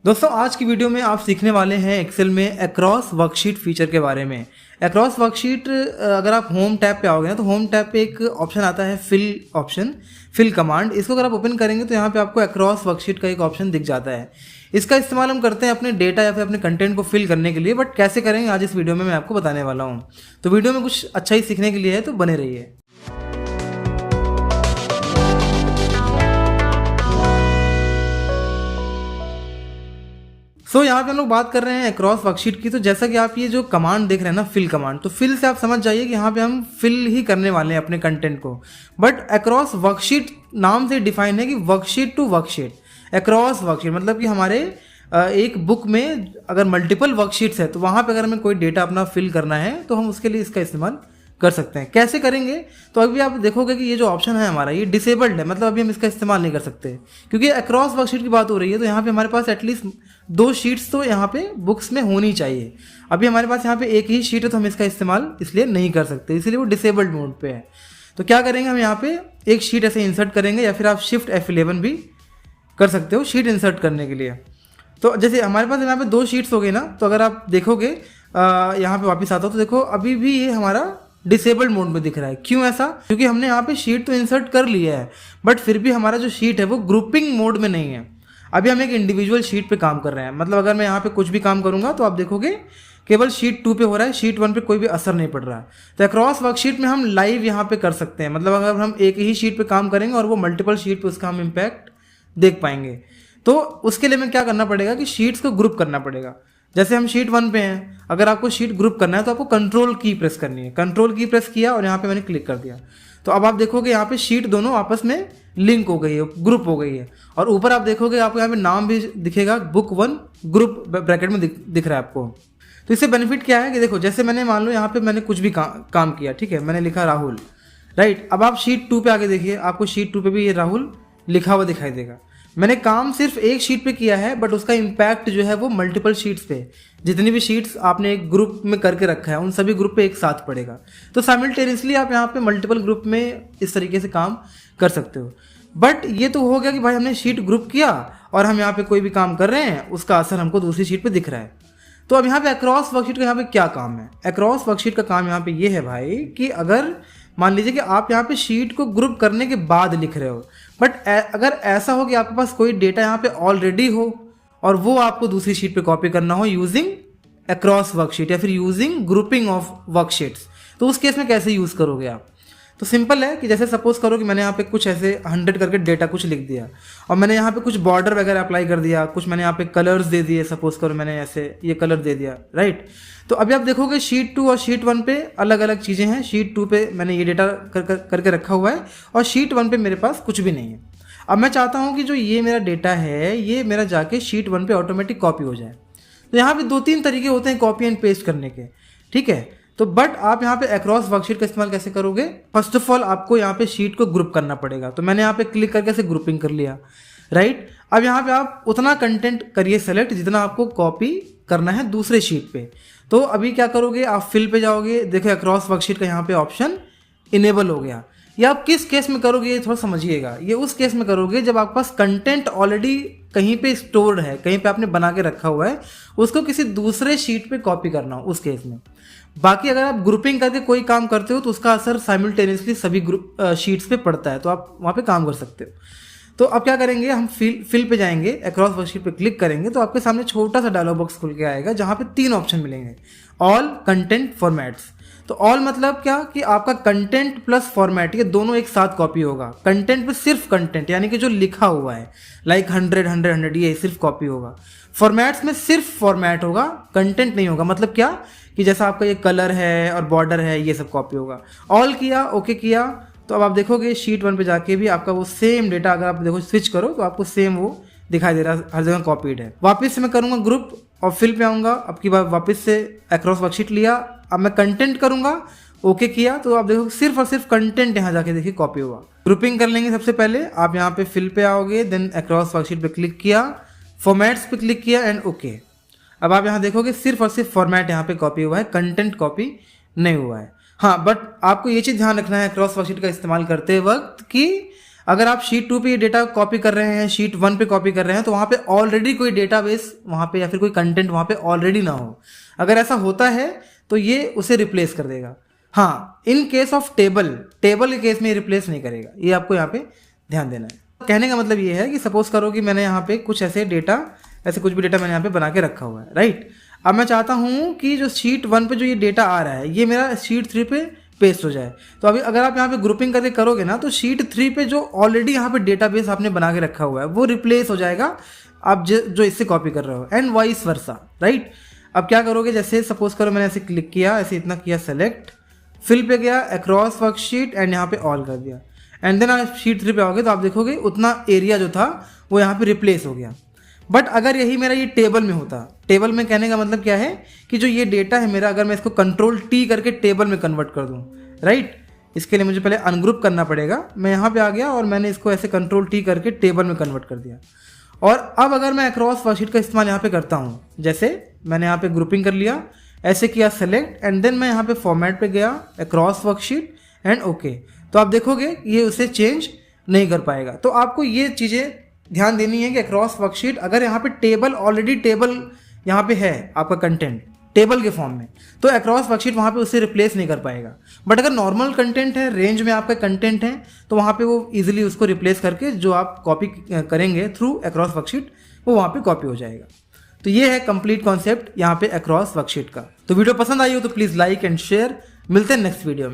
दोस्तों आज की वीडियो में आप सीखने वाले हैं एक्सेल में अक्रॉस वर्कशीट फीचर के बारे में। अक्रॉस वर्कशीट अगर आप होम टैब पे आओगे ना तो होम टैब पे एक ऑप्शन आता है फिल कमांड। इसको अगर आप ओपन करेंगे तो यहाँ पे आपको अक्रॉस वर्कशीट का एक ऑप्शन दिख जाता है। इसका इस्तेमाल हम करते हैं अपने डेटा या फिर अपने कंटेंट को फिल करने के लिए, बट कैसे करेंगे आज इस वीडियो में मैं आपको बताने वाला हूँ। तो वीडियो में कुछ अच्छा ही सीखने के लिए है, तो बने रहिए। यहाँ पे हम लोग बात कर रहे हैं अक्रॉस वर्कशीट की। तो जैसा कि आप ये जो कमांड देख रहे हैं ना, फिल कमांड, तो फिल से आप समझ जाइए कि यहाँ पे हम फिल ही करने वाले हैं अपने कंटेंट को। बट अक्रॉस वर्कशीट नाम से डिफाइन है कि worksheet to worksheet. Across worksheet मतलब कि हमारे एक बुक में अगर मल्टीपल वर्कशीट्स है तो वहाँ पे अगर हमें कोई डेटा अपना फिल करना है तो हम उसके लिए इसका इस्तेमाल कर सकते हैं। कैसे करेंगे तो अभी आप देखोगे कि ये जो ऑप्शन है हमारा ये डिसेबल्ड है, मतलब अभी हम इसका इस्तेमाल नहीं कर सकते क्योंकि अक्रॉस वर्कशीट की बात हो रही है। तो यहाँ पे हमारे पास एटलीस्ट 2 शीट्स तो यहाँ पे बुक्स में होनी चाहिए। अभी हमारे पास यहाँ पे एक ही शीट है तो हम इसका इस्तेमाल इसलिए नहीं कर सकते, इसलिए वो डिसेबल्ड मोड पे है। तो क्या करेंगे, हम यहाँ पे एक शीट ऐसे इंसर्ट करेंगे या फिर आप शिफ्ट F11 भी कर सकते हो शीट इंसर्ट करने के लिए। तो जैसे हमारे पास यहाँ पे 2 शीट्स हो गई ना, तो अगर आप देखोगे यहाँ पे वापस आता हो तो देखो अभी भी ये हमारा डिसेबल्ड मोड में दिख रहा है। क्यों ऐसा? क्योंकि हमने यहाँ पे शीट तो इंसर्ट कर लिया है बट फिर भी हमारा जो शीट है वो ग्रुपिंग मोड में नहीं है। अभी हम एक इंडिविजुअल शीट पे काम कर रहे हैं, मतलब अगर मैं यहाँ पे कुछ भी काम करूँगा तो आप देखोगे केवल शीट 2 पे हो रहा है, शीट 1 पे कोई भी असर नहीं पड़ रहा है। तो अक्रॉस वर्कशीट में हम लाइव यहाँ पे कर सकते हैं, मतलब अगर हम एक ही शीट पे काम करेंगे और वो मल्टीपल शीट पे उसका हम इम्पैक्ट देख पाएंगे। तो उसके लिए हमें क्या करना पड़ेगा कि शीट्स को ग्रुप करना पड़ेगा। जैसे हम शीट 1 पे हैं, अगर आपको शीट ग्रुप करना है तो आपको कंट्रोल की प्रेस करनी है। कंट्रोल की प्रेस किया और यहाँ पे मैंने क्लिक कर दिया, तो अब आप देखोगे यहाँ पे शीट दोनों आपस में लिंक हो गई है, ग्रुप हो गई है। और ऊपर आप देखोगे आपको यहाँ पे नाम भी दिखेगा, बुक 1 ग्रुप ब्रैकेट में दिख रहा है आपको। तो इससे बेनिफिट क्या है कि देखो जैसे मैंने मान लो यहाँ पे मैंने कुछ भी काम किया, ठीक है, मैंने लिखा राहुल, राइट। अब आप शीट 2 पे आगे देखिए, आपको शीट 2 पे भी ये राहुल लिखा हुआ दिखाई देगा। मैंने काम सिर्फ एक शीट पे किया है बट उसका इम्पैक्ट जो है वो मल्टीपल शीट्स पे, जितनी भी शीट्स आपने एक ग्रुप में करके रखा है उन सभी ग्रुप पे एक साथ पड़ेगा। तो साइमल्टेनियसली आप यहाँ पे मल्टीपल ग्रुप में इस तरीके से काम कर सकते हो। बट ये तो हो गया कि भाई हमने शीट ग्रुप किया और हम यहाँ पे कोई भी काम कर रहे हैं, उसका असर हमको दूसरी शीट पे दिख रहा है। तो अब यहाँ पे अक्रॉस वर्कशीट का यहाँ पे क्या काम है? अक्रॉस वर्कशीट का काम यहाँ पे ये है भाई कि अगर मान लीजिए कि आप यहाँ पे शीट को ग्रुप करने के बाद लिख रहे हो, बट अगर ऐसा हो कि आपके पास कोई डेटा यहाँ पे ऑलरेडी हो और वो आपको दूसरी शीट पे कॉपी करना हो यूजिंग अक्रॉस वर्कशीट या फिर यूजिंग ग्रुपिंग ऑफ वर्कशीट्स, तो उस केस में कैसे यूज़ करोगे आप? तो सिंपल है कि जैसे सपोज करो कि मैंने यहाँ पे कुछ ऐसे 100 करके डेटा कुछ लिख दिया और मैंने यहाँ पे कुछ बॉर्डर वगैरह अप्लाई कर दिया, कुछ मैंने यहाँ पे कलर्स दे दिए, सपोज करो मैंने ऐसे ये कलर दे दिया, राइट। तो अभी आप देखोगे शीट 2 और शीट 1 पे अलग अलग चीज़ें हैं। शीट 2 पे मैंने ये डेटा करके रखा हुआ है और शीट 1 पे मेरे पास कुछ भी नहीं है। अब मैं चाहता हूँ कि जो ये मेरा डेटा है ये मेरा जाके शीट 1 पे ऑटोमेटिक कॉपी हो जाए। तो यहाँ पे 2-3 तरीके होते हैं कॉपी एंड पेस्ट करने के, ठीक है। तो बट आप यहाँ पे अक्रॉस वर्कशीट का इस्तेमाल कैसे करोगे? फर्स्ट ऑफ ऑल आपको यहाँ पे शीट को ग्रुप करना पड़ेगा। तो मैंने यहाँ पे क्लिक करके ऐसे ग्रुपिंग कर लिया, राइट। अब यहाँ पे आप उतना कंटेंट करिए सेलेक्ट जितना आपको कॉपी करना है दूसरे शीट पे। तो अभी क्या करोगे, आप फिल पे जाओगे, देखो अक्रॉस वर्कशीट का यहाँ पे ऑप्शन इनेबल हो गया। या आप किस केस में करोगे ये थोड़ा समझिएगा। ये उस केस में करोगे जब आपके पास कंटेंट ऑलरेडी कहीं पे स्टोर्ड है, कहीं पे आपने बना के रखा हुआ है, उसको किसी दूसरे शीट पे कॉपी करना हो, उस केस में। बाकी अगर आप ग्रुपिंग करके कोई काम करते हो तो उसका असर साइमल्टेनियसली सभी ग्रुप शीट्स पे पड़ता है, तो आप वहाँ पे काम कर सकते हो। तो अब क्या करेंगे, हम फिल पे जाएंगे, अक्रॉस वर्कशीट पे क्लिक करेंगे तो आपके सामने छोटा सा डायलॉग बॉक्स खुल के आएगा जहाँ पे 3 ऑप्शन मिलेंगे, ऑल, कंटेंट, फॉर्मेट्स। तो ऑल मतलब क्या कि आपका कंटेंट प्लस फॉर्मेट ये दोनों एक साथ कॉपी होगा। कंटेंट पे सिर्फ कंटेंट यानी कि जो लिखा हुआ है लाइक 100 ये सिर्फ कॉपी होगा। फॉर्मेट्स में सिर्फ फॉर्मेट होगा, कंटेंट नहीं होगा। मतलब क्या कि जैसा आपका ये कलर है और बॉर्डर है ये सब कॉपी होगा। ऑल किया, ओके किया, तो अब आप देखोगे शीट 1 पे जाके भी आपका वो सेम डेटा अगर आप देखो स्विच करो तो आपको सेम वो दिखाई दे रहा है, हर जगह कॉपीड है। वापस से मैं करूँगा ग्रुप और फिल पे आऊँगा, अब की बार वापस से अक्रॉस वर्कशीट लिया, अब मैं कंटेंट करूँगा, ओके किया, तो आप देखो सिर्फ और सिर्फ कंटेंट यहाँ जाके देखिए कॉपी हुआ। ग्रुपिंग कर लेंगे सबसे पहले, आप यहाँ पे फिल पे आओगे, देन अक्रॉस वर्कशीट पे क्लिक किया, फॉर्मेट्स पे क्लिक किया एंड ओके। अब आप यहाँ देखोगे सिर्फ और सिर्फ फॉर्मेट यहाँ पे कॉपी हुआ है, कंटेंट कॉपी नहीं हुआ है। हाँ, बट आपको ये चीज़ ध्यान रखना है अक्रॉस वर्कशीट का इस्तेमाल करते वक्त कि अगर आप शीट 2 पे ये डेटा कॉपी कर रहे हैं, शीट 1 पे कॉपी कर रहे हैं, तो वहाँ पे ऑलरेडी कोई डेटाबेस वहाँ पे या फिर कोई कंटेंट वहाँ पे ऑलरेडी ना हो। अगर ऐसा होता है तो ये उसे रिप्लेस कर देगा। हाँ, इन केस ऑफ टेबल के केस में रिप्लेस नहीं करेगा, ये आपको यहाँ पे ध्यान देना है। कहने का मतलब ये है कि सपोज करो कि मैंने यहाँ पे कुछ ऐसे डेटा, ऐसे कुछ भी डेटा मैंने यहाँ पे बना के रखा हुआ है, राइट। अब मैं चाहता हूँ कि जो शीट 1 पे जो ये डेटा आ रहा है ये मेरा शीट 3 पे पेस्ट हो जाए। तो अभी अगर आप यहाँ पे ग्रुपिंग करके करोगे ना, तो शीट 3 पे जो ऑलरेडी यहाँ पे डेटाबेस आपने बना के रखा हुआ है वो रिप्लेस हो जाएगा आप जो इससे कॉपी कर रहे हो, एंड वाइस वर्सा, राइट। अब क्या करोगे, जैसे सपोज करो मैंने ऐसे क्लिक किया, ऐसे इतना किया सेलेक्ट, फिल पे गया, अक्रॉस वर्कशीट एंड यहाँ पे ऑल कर दिया, एंड देन आप शीट 3 पे आओगे तो आप देखोगे उतना एरिया जो था वो यहाँ पे रिप्लेस हो गया। बट अगर यही मेरा ये टेबल में होता, टेबल में कहने का मतलब क्या है कि जो ये डेटा है मेरा, अगर मैं इसको कंट्रोल T करके टेबल में कन्वर्ट कर दूँ, राइट, इसके लिए मुझे पहले अनग्रुप करना पड़ेगा। मैं यहाँ पे आ गया और मैंने इसको ऐसे कंट्रोल T करके टेबल में कन्वर्ट कर दिया। और अब अगर मैं अक्रॉस वर्कशीट का इस्तेमाल यहाँ पे करता हूँ, जैसे मैंने यहाँ पे ग्रुपिंग कर लिया, ऐसे किया सेलेक्ट, एंड देन मैं यहाँ पे फॉर्मेट पे गया, अक्रॉस वर्कशीट एंड ओके, तो आप देखोगे ये उसे चेंज नहीं कर पाएगा। तो आपको ये चीज़ें ध्यान देनी है कि अक्रॉस वर्कशीट अगर यहाँ पे टेबल, ऑलरेडी टेबल यहाँ पे है आपका कंटेंट टेबल के फॉर्म में, तो अक्रॉस वर्कशीट वहाँ पे उसे रिप्लेस नहीं कर पाएगा। बट अगर नॉर्मल कंटेंट है, रेंज में आपका कंटेंट है, तो वहाँ पे वो इजीली उसको रिप्लेस करके जो आप कॉपी करेंगे थ्रू अक्रॉस वर्कशीट वो वहाँ पे कॉपी हो जाएगा। तो ये है कंप्लीट कॉन्सेप्ट यहाँ पे अक्रॉस वर्कशीट का। तो वीडियो पसंद आई हो तो प्लीज़ लाइक एंड शेयर। मिलते हैं नेक्स्ट वीडियो में।